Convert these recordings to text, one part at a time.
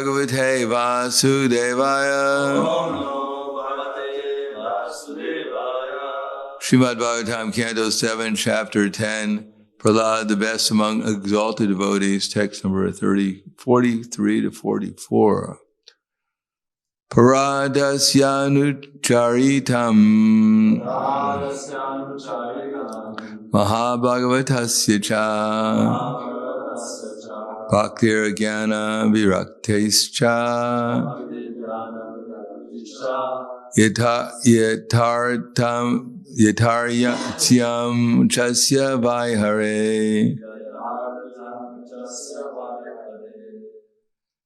Bhagavate Vasudevaya. Srimad Bhagavatam, Canto 7, Chapter 10. Prahlad, the best among exalted devotees, text number 43 to 44. Paradasyanucharitam Mahabhagavatasya cha Bhaktir Jnana Viraktescha Yataryatyam Chasya Vaihare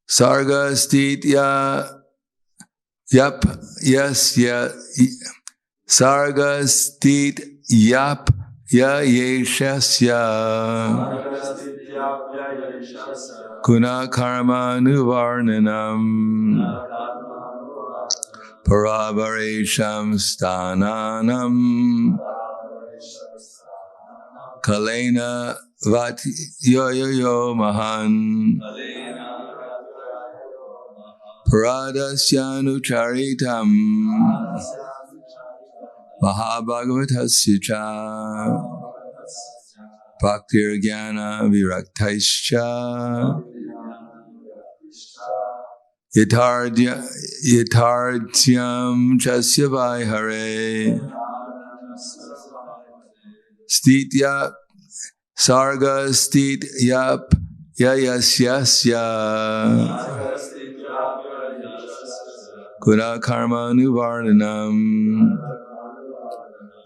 Sargastitya Yap Yasya Sargastit Yap Yayeshasya Kuna Karma Nuvarnanam Paravaresham Stananam Kalena Vat Yo Mahan Paradasyanucharitam Mahabhagavatasya cha Bhaktir Jnana Viraktaischa Yatartyam Chasya Vaihare Stitya Sarga Stit Yap Yayasyasya Guna Karma Nuvarnanam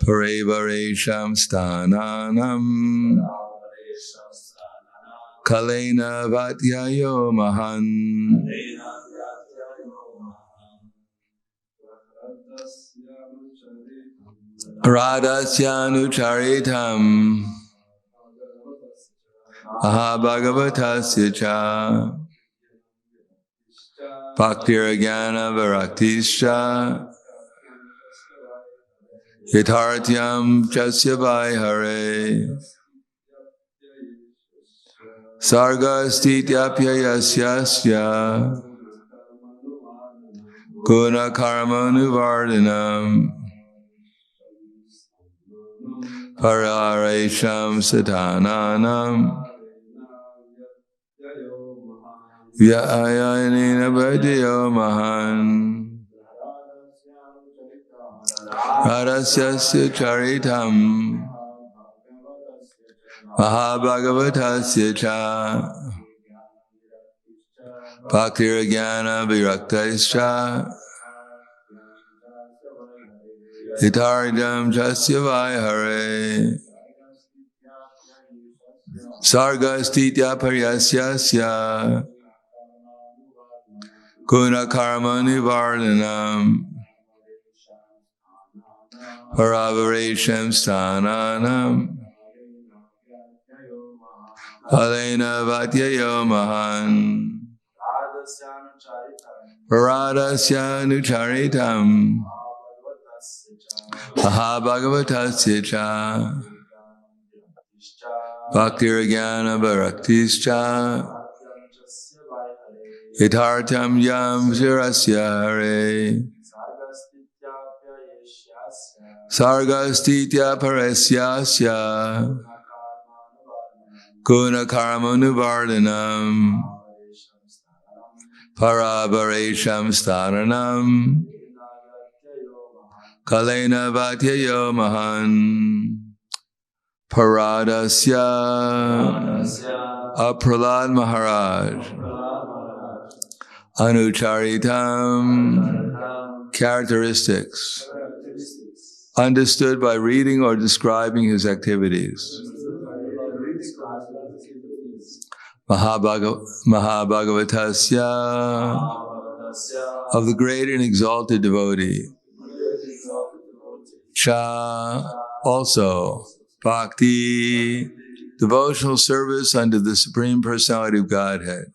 Parevaresham Stananam Kalena Vatyayo Mahan Radhasyanucharitam Mahabhagavatasya cha Bhaktir Jnana Viraktischa Yatartyam Chasya Vaihare Sarga Stityapyayasyasya Guna Karma Nuvardanam Pararesham Satananam Vyayanina Bhadyo Mahan Radhasyasya Charitam Mahabhagavatasya cha Bhaktir Jnana Viraktaischa Yatartyam Chasya Vaihare Sarga Stitya Paryasyasya Guna Karma Nivardanam Paravaresham Stananam Alena Vatyayo Mahan Paradasyanucharitam Mahabhagavatasya cha Bhaktir Jnana Viraktischa Yatartyam Yam Virasya Hare Sargastitya Parasyasya Guna Karma Nuvardanam Paravaresham Staranam Kalena Vatyayo Mahan Paradasya Prahlad Maharaj Anucharitam characteristics understood by reading or describing his activities. Mahabhagavatasya of the great and exalted devotee. Cha also bhakti, devotional service unto the Supreme Personality of Godhead.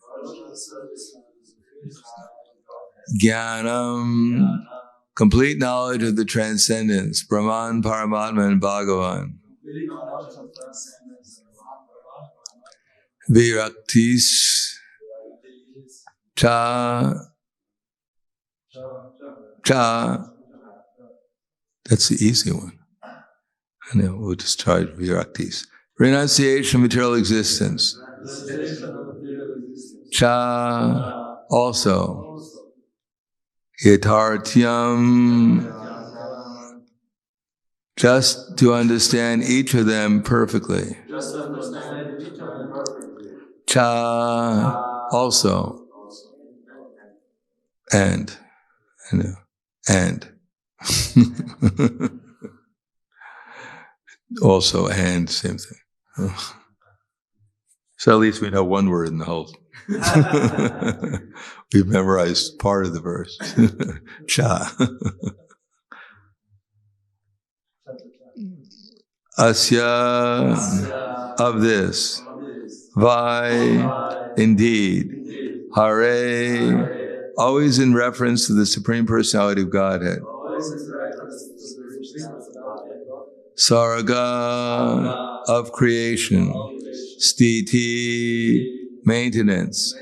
Jnanam, complete knowledge of the transcendence, Brahman, Paramatma, and Bhagavan. Viraktis, Cha. Cha. That's the easy one. And then we'll just try viraktis. Renunciation of material existence. Cha. Also. Yatartyam. Just to understand each of them perfectly. Cha. Also. And. Also, and, same thing. So at least we know one word in the whole. We've memorized part of the verse. Cha. Asya, of this. Vai, indeed. Hare, always in reference to the Supreme Personality of Godhead. Sarga, of creation. Sthiti, maintenance.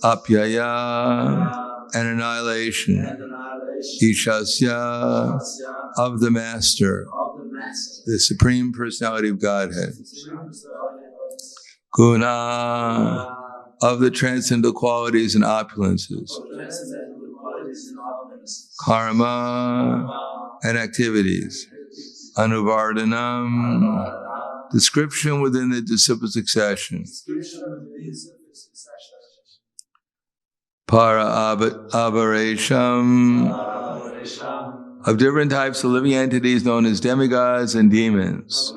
Apyaya, and annihilation. Ishasya, of the Master, the Supreme Personality of Godhead. Guna, of the transcendental qualities and opulences. Karma, and activities. Anuvardhanam, description within the disciple succession. Para avaresham, of different types of living entities known as demigods and demons.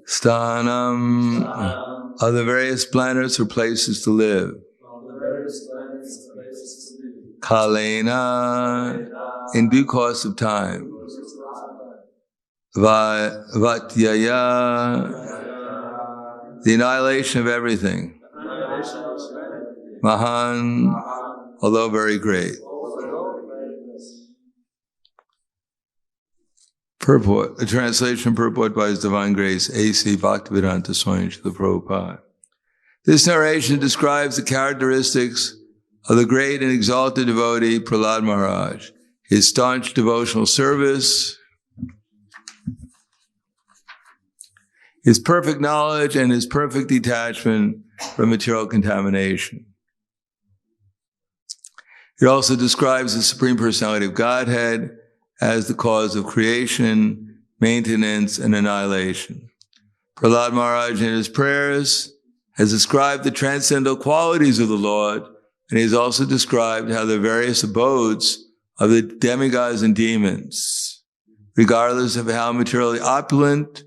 Sthanam, of the various planets or places to live. Kalena, in due course of time. Vatyaya, the annihilation of everything. Mahan, although very great. Purport, a translation purport by His Divine Grace, A.C. Bhaktivedanta Swami Srila Prabhupada. This narration describes the characteristics of the great and exalted devotee Prahlad Maharaj, his staunch devotional service, his perfect knowledge, and his perfect detachment from material contamination. It also describes the Supreme Personality of Godhead as the cause of creation, maintenance, and annihilation. Prahlad Maharaj in his prayers has described the transcendental qualities of the Lord, and he has also described how the various abodes of the demigods and demons, regardless of how materially opulent,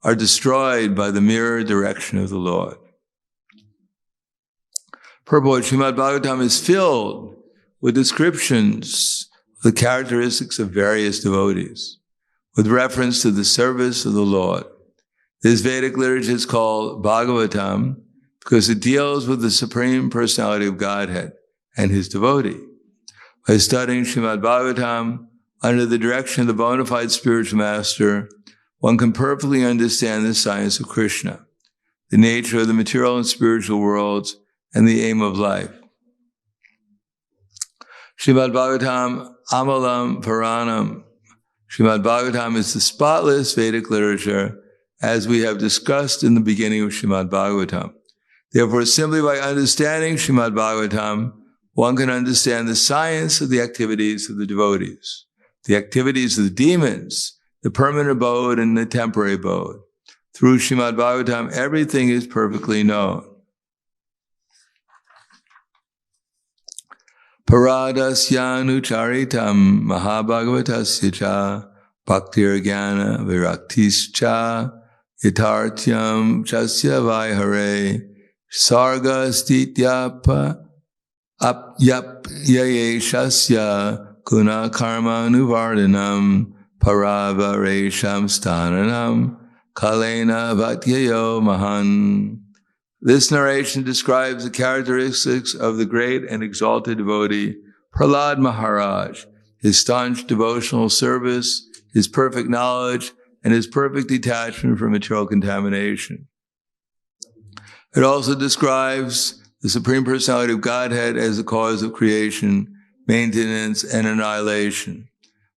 are destroyed by the mere direction of the Lord. Purport, Srimad Bhagavatam is filled with descriptions of the characteristics of various devotees, with reference to the service of the Lord. This Vedic literature is called Bhagavatam because it deals with the Supreme Personality of Godhead and His devotee. By studying Srimad Bhagavatam under the direction of the bona fide spiritual master, one can perfectly understand the science of Krishna, the nature of the material and spiritual worlds, and the aim of life. Srimad Bhagavatam Amalam Puranam. Srimad Bhagavatam is the spotless Vedic literature, as we have discussed in the beginning of Srimad Bhagavatam. Therefore, simply by understanding Srimad Bhagavatam, one can understand the science of the activities of the devotees, the activities of the demons, the permanent abode and the temporary abode. Through Srimad Bhagavatam, everything is perfectly known. Paradasyanu charitam mahabhagavatasya cha bhaktir jnana viraktischa yatartyam chasya vaihare sarga stityapa apyapyayeshasya guna karma nuvardhanam paravaresham sthananam kalena vatyayo mahan. This narration describes the characteristics of the great and exalted devotee Prahlad Maharaj, his staunch devotional service, his perfect knowledge, and his perfect detachment from material contamination. It also describes the Supreme Personality of Godhead as the cause of creation, maintenance, and annihilation.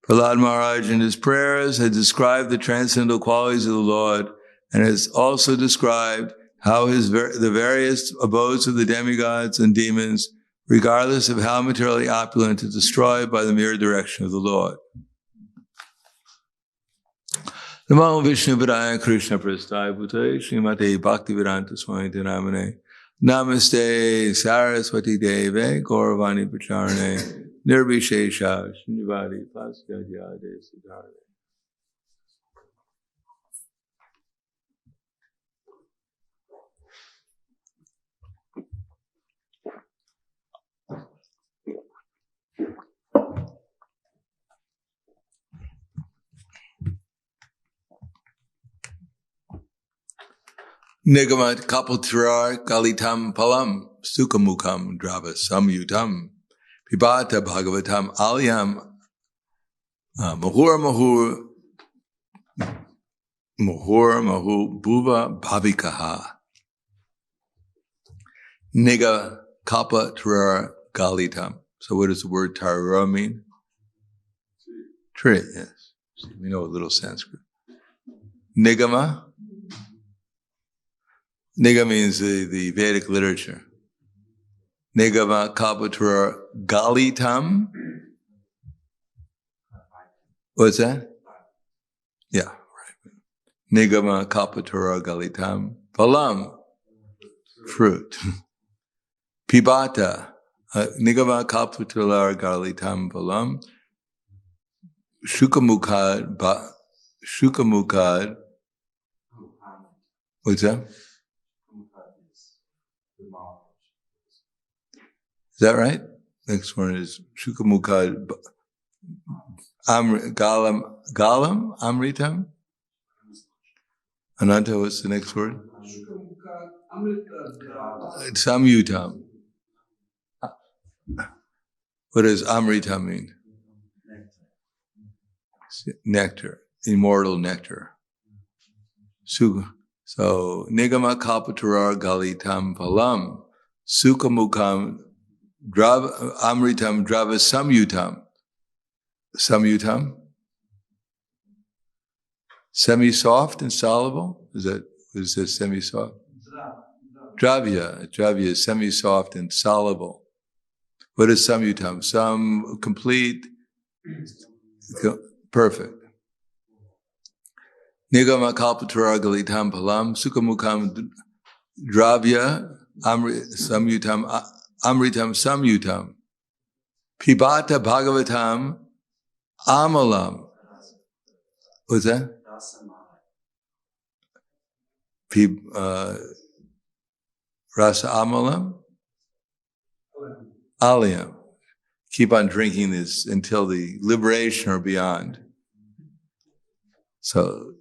Prahlad Maharaj in his prayers had described the transcendental qualities of the Lord and has also described how the various abodes of the demigods and demons, regardless of how materially opulent, are destroyed by the mere direction of the Lord. Namo Vishnu Padaya Krishna Prasthaya Bhutale Srimate Bhaktivedanta Swami Namane Namaste Saraswati Deve Gauravani Pacharane Nirvishesha Srinivadi Paskadhyade Siddharane. Nigamat kapultrar galitam palam sukhamukam drava samyutam pibata bhagavatam alyam mahur bhuva bhavikaha. Niga kapultrar galitam. So what does the word tarara mean? Tree, yes. We know a little Sanskrit. Nigama. Niga means the Vedic literature. Nigama Kapatra Galitam. What's that? Yeah, right. Nigama Kapatra Galitam. Phalam, fruit. Pibata. Nigama Kapatra Galitam Phalam. Shukamukad. What's that? Is that right? Next one is Shukamukad Galam Amritam. Ananta, what's the next word? Samyutam. What does Amritam mean? Nectar. Immortal nectar. So Nigama Kalpatarar Galitam Phalam Sukhamukam Amritam Drava Samyutam. Samyutam? Semi-soft and soluble? What is this semi-soft? Dravya. Dravya is semi-soft and soluble. What is samyutam? Some complete, perfect. Nigama kalpatra galitam palam sukhamukam dravya samyutam amritam samyutam pibata bhagavatam amalam. What's that? Rasa amalam? Aliyam. Keep on drinking this until the liberation or beyond. So,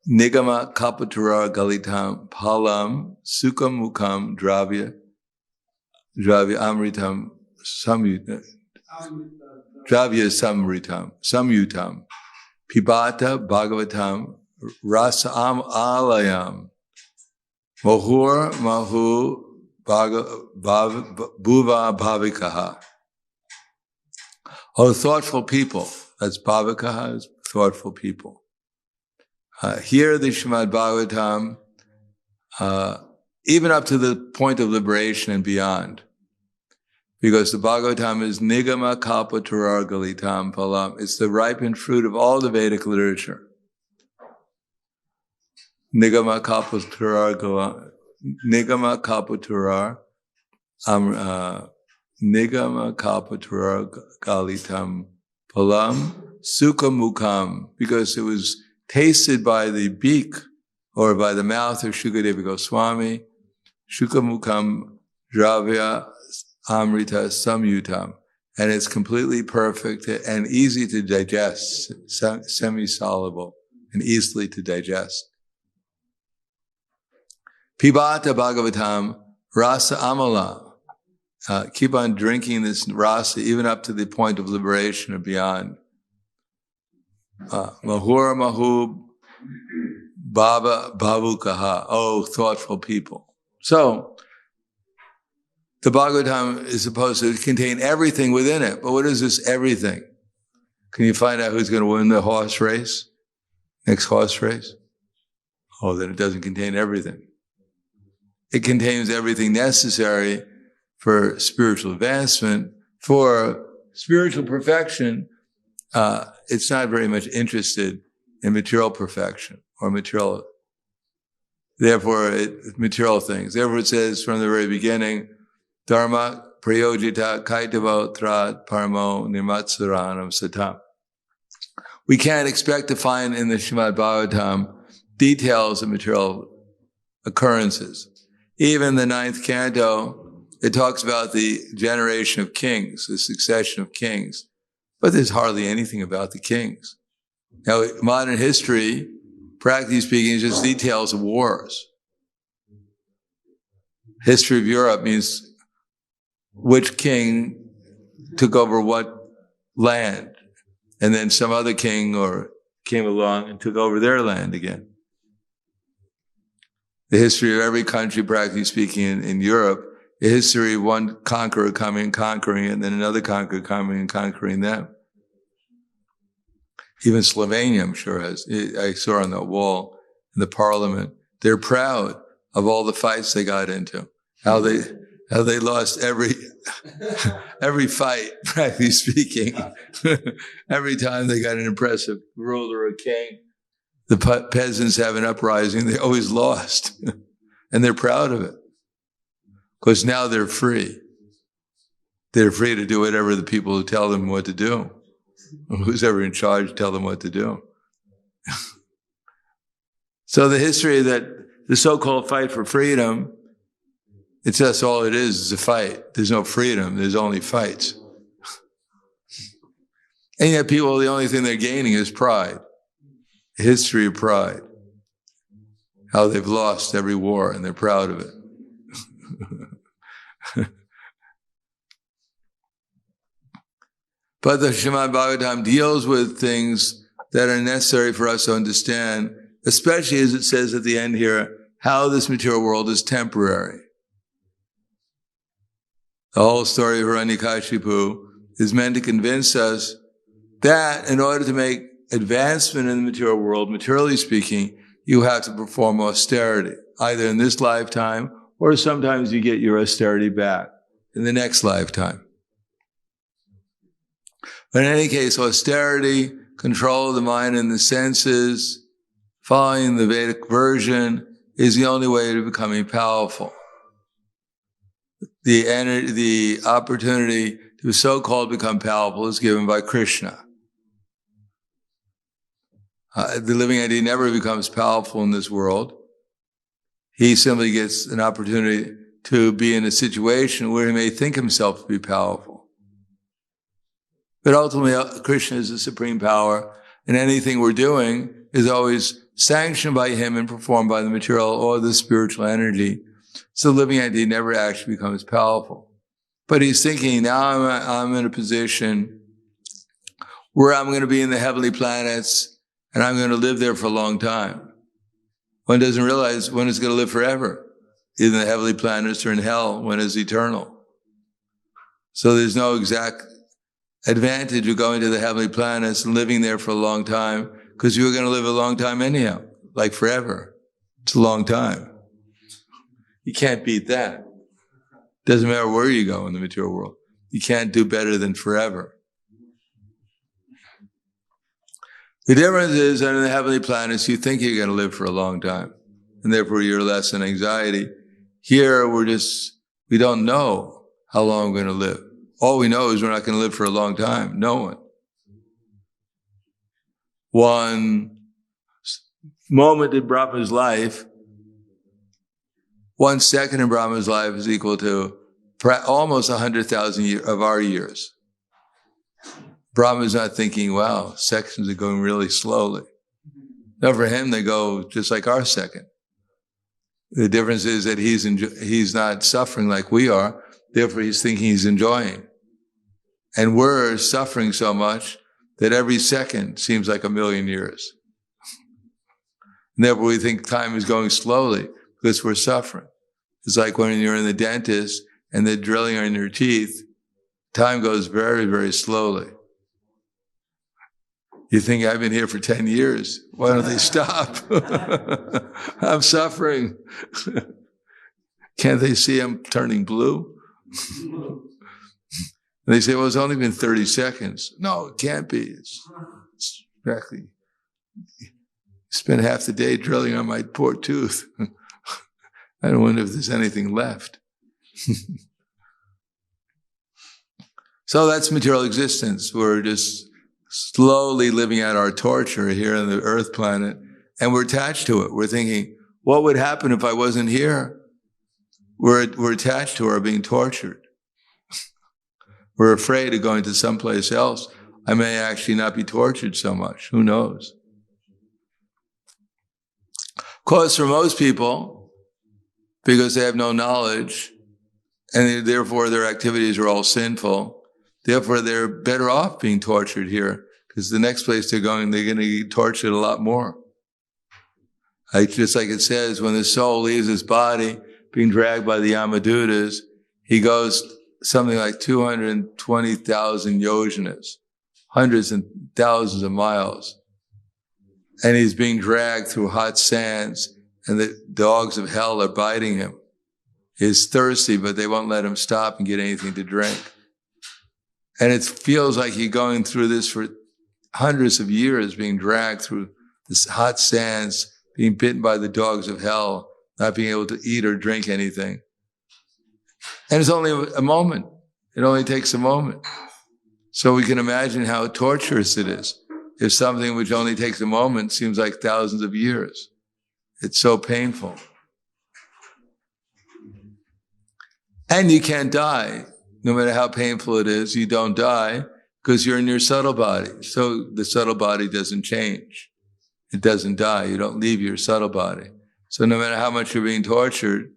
Nigama kapatra galitam palam sukam mukam dravya amritam samyutam dravya samyutam pibata bhagavatam rasa alayam mahur mahu bhuva bhavikaha. Oh, thoughtful people. That's bhavikaha, is thoughtful people. Here the Srimad Bhagavatam, even up to the point of liberation and beyond, because the Bhagavatam is Nigama Kalpatarar Galitam Phalam. It's the ripened fruit of all the Vedic literature. Nigama Kalpatarar Galitam Phalam Sukhamukam, because it was tasted by the beak or by the mouth of Shukadeva Goswami. Sukhamukam Dravya Amrita Samyutam. And it's completely perfect and easy to digest, semi-soluble and easily to digest. Pibata Bhagavatam Rasa Amala. Keep on drinking this rasa even up to the point of liberation or beyond. Mahur Mahu Baba Babu Kaha, oh, thoughtful people. So, the Bhagavatam is supposed to contain everything within it. But what is this everything? Can you find out who's going to win the horse race? Next horse race? Oh, then it doesn't contain everything. It contains everything necessary for spiritual advancement, for spiritual perfection. It's not very much interested in material perfection or material, material things. Therefore, it says from the very beginning, Dharma prayojita kaitavo trat paramo nirmatsaranam satam. We can't expect to find in the Srimad Bhagavatam details of material occurrences. Even the 9th canto, it talks about the generation of kings, the succession of kings, but there's hardly anything about the kings. Now, modern history, practically speaking, is just details of wars. History of Europe means which king took over what land, and then some other king came along and took over their land again. The history of every country, practically speaking, in Europe, the history of one conqueror coming and conquering it, and then another conqueror coming and conquering them. Even Slovenia, I'm sure, I saw on the wall in the parliament, they're proud of all the fights they got into, how they lost every fight, practically speaking. Every time they got an impressive ruler or king, the peasants have an uprising, they always lost. And they're proud of it. Because now they're free. They're free to do whatever the people who tell them what to do. Who's ever in charge tell them what to do. So the history that the so-called fight for freedom, it's just all it is a fight. There's no freedom, there's only fights. And yet people, the only thing they're gaining is pride. History of pride. How they've lost every war and they're proud of it. But the Srimad Bhagavatam deals with things that are necessary for us to understand, especially as it says at the end here, how this material world is temporary. The whole story of Hiranyakashipu is meant to convince us that in order to make advancement in the material world, materially speaking, you have to perform austerity, either in this lifetime or sometimes you get your austerity back in the next lifetime. But in any case, austerity, control of the mind and the senses, following the Vedic version, is the only way to becoming powerful. The opportunity to so-called become powerful is given by Krishna. The living entity never becomes powerful in this world. He simply gets an opportunity to be in a situation where he may think himself to be powerful. But ultimately, Krishna is the supreme power, and anything we're doing is always sanctioned by him and performed by the material or the spiritual energy. So the living entity never actually becomes powerful. But he's thinking, now I'm in a position where I'm going to be in the heavenly planets, and I'm going to live there for a long time. One doesn't realize one is going to live forever. Either in the heavenly planets or in hell, one is eternal. So there's no exact advantage of going to the heavenly planets and living there for a long time, because you're going to live a long time anyhow, like forever. It's a long time. You can't beat that. Doesn't matter where you go in the material world. You can't do better than forever. The difference is that in the heavenly planets, you think you're going to live for a long time, and therefore you're less in anxiety. Here, we don't know how long we're going to live. All we know is we're not going to live for a long time. No one. One moment in Brahma's life, 1 second in Brahma's life is equal to almost 100,000 of our years. Brahma's not thinking, wow, seconds are going really slowly. No, for him, they go just like our second. The difference is that he's not suffering like we are, therefore he's thinking he's enjoying. And we're suffering so much that every second seems like 1,000,000 years. And therefore we think time is going slowly because we're suffering. It's like when you're in the dentist and they're drilling on your teeth, time goes very, very slowly. You think, I've been here for 10 years. Why don't they stop? I'm suffering. Can't they see I'm turning blue? And they say, well, it's only been 30 seconds. No, it can't be. It's exactly. Spent half the day drilling on my poor tooth. I don't wonder if there's anything left. So that's material existence. We're just slowly living out our torture here on the earth planet, and we're attached to it. We're thinking, what would happen if I wasn't here? We're attached to our being tortured. We're afraid of going to someplace else. I may actually not be tortured so much. Who knows? Of course, for most people, because they have no knowledge, and therefore their activities are all sinful, therefore, they're better off being tortured here, because the next place they're going to get tortured a lot more. Just like it says, when the soul leaves his body, being dragged by the Yamadutas, he goes something like 220,000 yojanas, hundreds and thousands of miles. And he's being dragged through hot sands, and the dogs of hell are biting him. He's thirsty, but they won't let him stop and get anything to drink. And it feels like he's going through this for hundreds of years, being dragged through this hot sands, being bitten by the dogs of hell, not being able to eat or drink anything. And it's only a moment. It only takes a moment. So we can imagine how torturous it is if something which only takes a moment seems like thousands of years. It's so painful. And you can't die. No matter how painful it is, you don't die because you're in your subtle body. So the subtle body doesn't change. It doesn't die. You don't leave your subtle body. So no matter how much you're being tortured,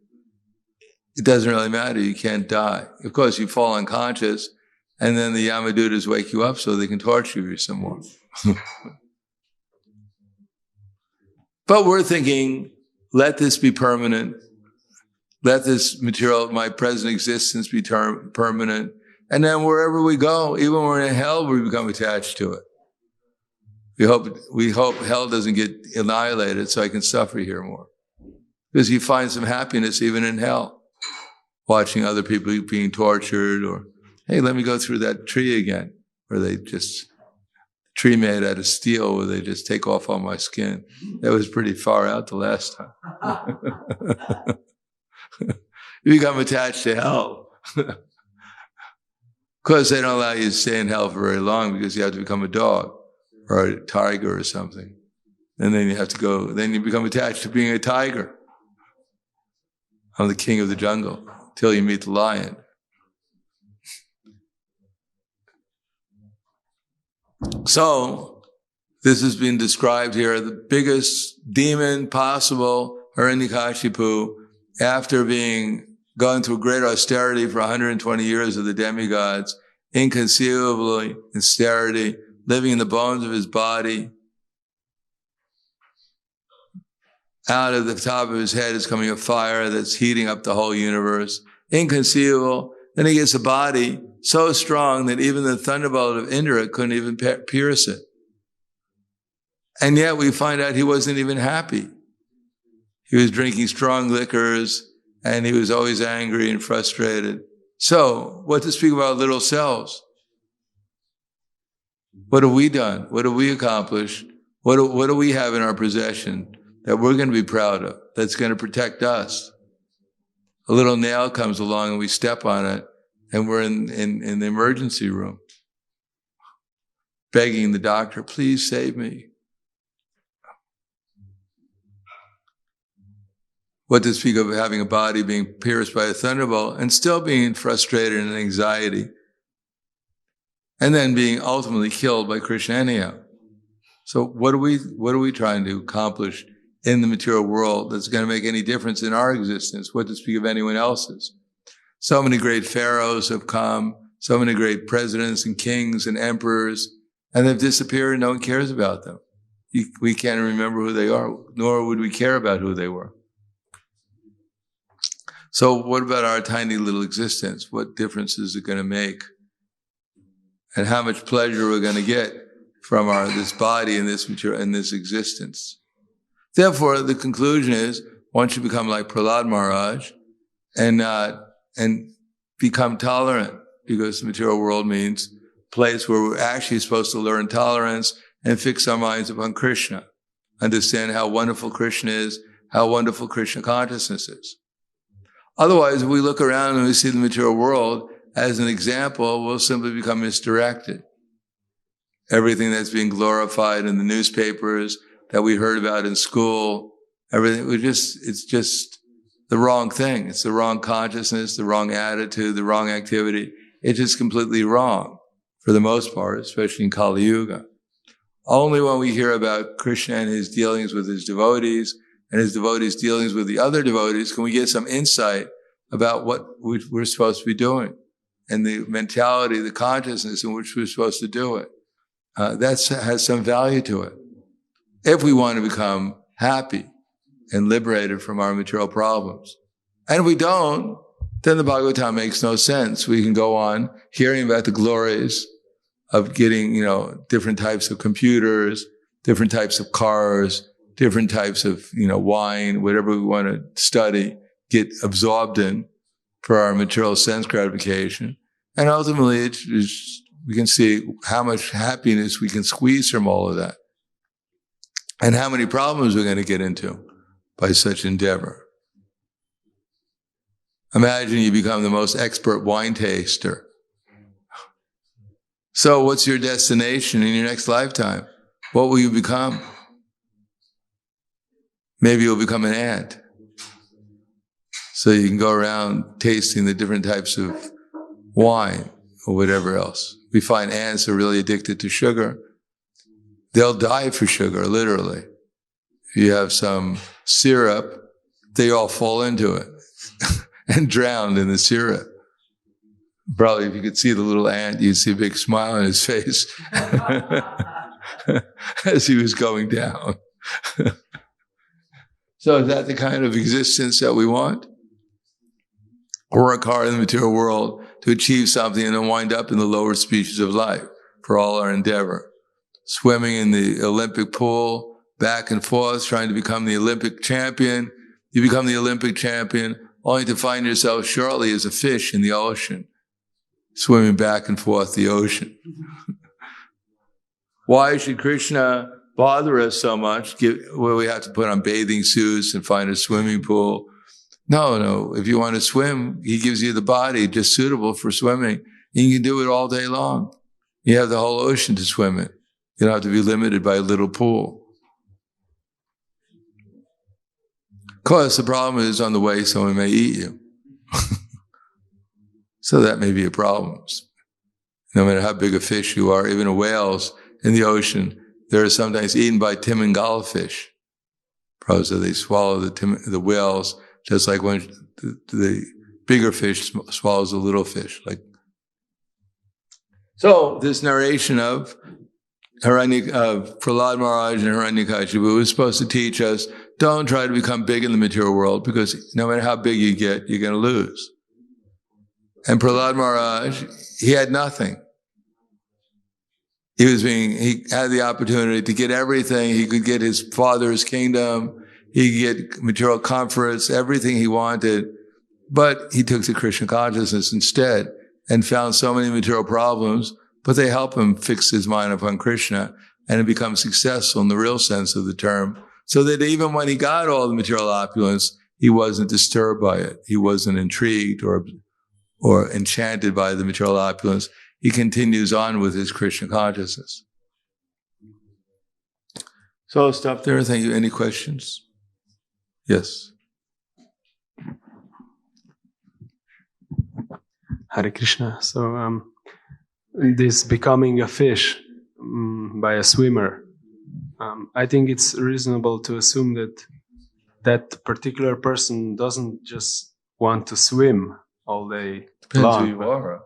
it doesn't really matter. You can't die. Of course, you fall unconscious, and then the Yamadutas wake you up so they can torture you some more. But we're thinking, let this be permanent. Let this material, my present existence, be permanent. And then wherever we go, even when we're in hell, we become attached to it. We hope hell doesn't get annihilated so I can suffer here more. Because you find some happiness even in hell, watching other people being tortured, or, hey, let me go through that tree again, where they just, tree made out of steel, where they just take off all my skin. That was pretty far out the last time. You become attached to hell. Of course, they don't allow you to stay in hell for very long because you have to become a dog or a tiger or something. And then you have to go, then you become attached to being a tiger. I'm the king of the jungle till you meet the lion. So, this has been described here, the biggest demon possible, Hiranyakashipu, after going through great austerity for 120 years of the demigods, inconceivably austerity, living in the bones of his body. Out of the top of his head is coming a fire that's heating up the whole universe. Inconceivable. Then he gets a body so strong that even the thunderbolt of Indra couldn't even pierce it. And yet we find out he wasn't even happy. He was drinking strong liquors, and he was always angry and frustrated. So, what to speak about little selves? What have we done? What have we accomplished? What do we have in our possession that we're going to be proud of, that's going to protect us? A little nail comes along and we step on it, and we're in the emergency room, begging the doctor, please save me. What to speak of having a body being pierced by a thunderbolt and still being frustrated and anxiety, and then being ultimately killed by Krishna anyhow. So what are we trying to accomplish in the material world that's going to make any difference in our existence? What to speak of anyone else's? So many great pharaohs have come, so many great presidents and kings and emperors, and they've disappeared and no one cares about them. we can't remember who they are, nor would we care about who they were. So what about our tiny little existence? What difference is it going to make? And how much pleasure we're going to get from this body and this material and this existence? Therefore, the conclusion is one should become like Prahlad Maharaj and become tolerant, because the material world means a place where we're actually supposed to learn tolerance and fix our minds upon Krishna. Understand how wonderful Krishna is, how wonderful Krishna consciousness is. Otherwise, if we look around and we see the material world as an example, we'll simply become misdirected. Everything that's being glorified in the newspapers, that we heard about in school, everything, it's just the wrong thing. It's the wrong consciousness, the wrong attitude, the wrong activity. It's just completely wrong for the most part, especially in Kali Yuga. Only when we hear about Krishna and his dealings with his devotees and his devotees' dealings with the other devotees can we get some insight about what we're supposed to be doing and the mentality, the consciousness in which we're supposed to do it. That has some value to it. If we want to become happy and liberated from our material problems. And if we don't, then the Bhagavatam makes no sense. We can go on hearing about the glories of getting, different types of computers, different types of cars, different types of, wine, whatever we want to study, get absorbed in for our material sense gratification. And ultimately, we can see how much happiness we can squeeze from all of that. And how many problems we're going to get into by such endeavor. Imagine you become the most expert wine taster. So what's your destination in your next lifetime? What will you become? Maybe you'll become an ant. So you can go around tasting the different types of wine or whatever else. We find ants are really addicted to sugar. They'll die for sugar, literally. If you have some syrup, they all fall into it and drown in the syrup. Probably if you could see the little ant, you'd see a big smile on his face as he was going down. So is that the kind of existence that we want? Work hard in the material world to achieve something and then wind up in the lower species of life for all our endeavor. Swimming in the Olympic pool, back and forth, trying to become the Olympic champion. You become the Olympic champion only to find yourself shortly as a fish in the ocean, swimming back and forth the ocean. Why should Krishna bother us so much? We have to put on bathing suits and find a swimming pool. No. If you want to swim, he gives you the body just suitable for swimming. And you can do it all day long. You have the whole ocean to swim in. You don't have to be limited by a little pool. Of course, the problem is on the way someone may eat you. So that may be a problem. No matter how big a fish you are, even whales in the ocean, they're sometimes eaten by Timingala fish. So they swallow the whales just like when the bigger fish swallows the little fish. So this narration of Prahlad Maharaj and Hiranyakashipu was supposed to teach us, don't try to become big in the material world, because no matter how big you get, you're going to lose. And Prahlad Maharaj, he had nothing. He had the opportunity to get everything. He could get his father's kingdom. He could get material comforts, everything he wanted. But he took to Krishna consciousness instead and found so many material problems, but they help him fix his mind upon Krishna and become successful in the real sense of the term. So that even when he got all the material opulence, he wasn't disturbed by it. He wasn't intrigued or enchanted by the material opulence. He continues on with his Krishna consciousness. So I'll stop there. Thank you. Any questions? Yes. Hare Krishna. So this becoming a fish by a swimmer, I think it's reasonable to assume that particular person doesn't just want to swim all day Depends long. who you are.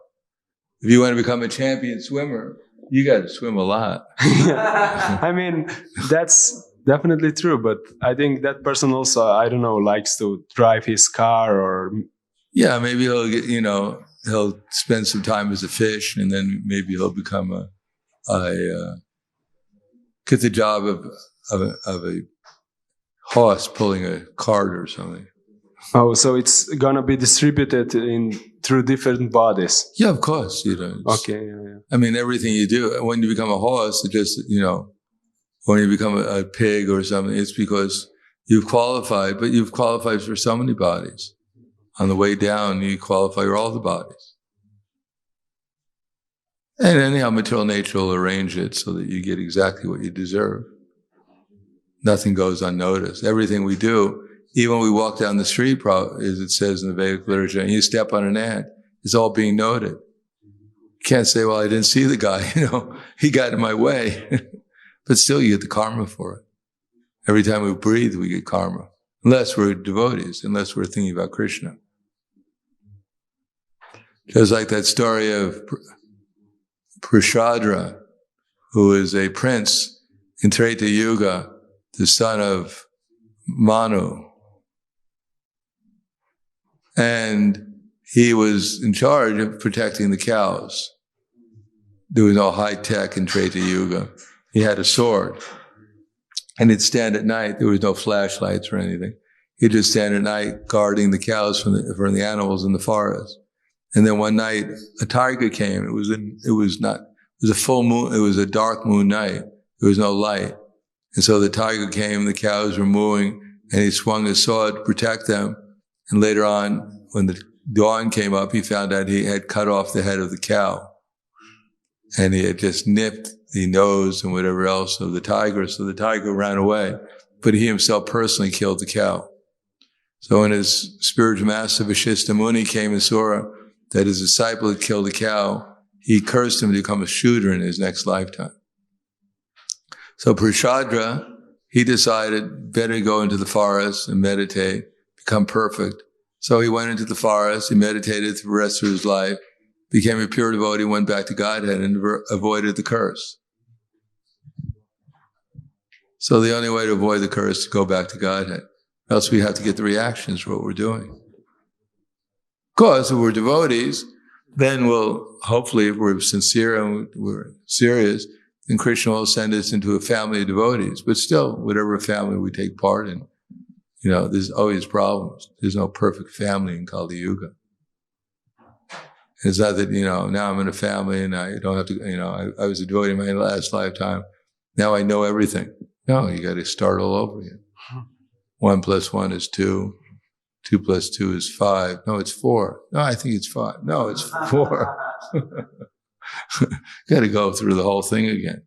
If you want to become a champion swimmer, You got to swim a lot. I mean, that's definitely true, but I think that person also, I don't know, likes to drive his car or... Yeah, maybe he'll get, he'll spend some time as a fish, and then maybe he'll become get the job of a horse pulling a cart or something. Oh, so it's gonna be distributed through different bodies. Yeah, of course. Okay. Yeah. I mean, everything you do, when you become a horse, it just, when you become a pig or something, it's because you've qualified, but you've qualified for so many bodies. On the way down, you qualify for all the bodies. And anyhow, material nature will arrange it so that you get exactly what you deserve. Nothing goes unnoticed. Everything we do, even when we walk down the street, as it says in the Vedic literature, and you step on an ant, it's all being noted. You can't say, well, I didn't see the guy, he got in my way. But still, you get the karma for it. Every time we breathe, we get karma. Unless we're devotees, unless we're thinking about Krishna. Just like that story of Prahladananda, who is a prince in Treta Yuga, the son of Manu. And he was in charge of protecting the cows. There was no high tech in Treta Yuga. He had a sword. And he'd stand at night. There was no flashlights or anything. He'd just stand at night guarding the cows from the animals in the forest. And then one night, a tiger came. It was a full moon. It was a dark moon night. There was no light. And so the tiger came, the cows were mooing, and he swung his sword to protect them. And later on, when the dawn came up, he found out he had cut off the head of the cow. And he had just nipped the nose and whatever else of the tiger. So the tiger ran away. But he himself personally killed the cow. So when his spiritual master, Vashishta Muni, came and saw that his disciple had killed a cow, he cursed him to become a shooter in his next lifetime. So Prahladananda, he decided better go into the forest and meditate, become perfect. So he went into the forest, he meditated for the rest of his life, became a pure devotee, went back to Godhead and avoided the curse. So the only way to avoid the curse is to go back to Godhead. Else we have to get the reactions for what we're doing. Of course, if we're devotees, then we'll, hopefully, if we're sincere and we're serious, then Krishna will send us into a family of devotees. But still, whatever family we take part in, there's always problems. There's no perfect family in Kali Yuga. It's not that, now I'm in a family and I don't have to, I was a devotee in my last lifetime. Now I know everything. No, you got to start all over again. 1 + 1 is 2. 2 + 2 is 5. No, it's 4. No, I think it's 5. No, it's 4. Got to go through the whole thing again.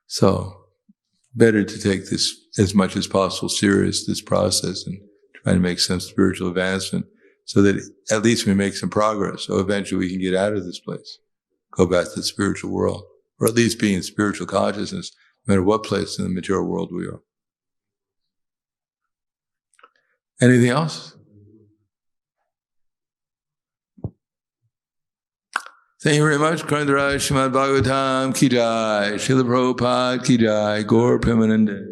So, better to take this as much as possible serious, this process, and try to make some spiritual advancement so that at least we make some progress. So eventually we can get out of this place, go back to the spiritual world, or at least be in spiritual consciousness, no matter what place in the material world we are. Anything else? Thank you very much. Karndaraj Srimad Bhagavatam Ki Jai, Srila Prabhupada Ki Jai, Gaur Premanande.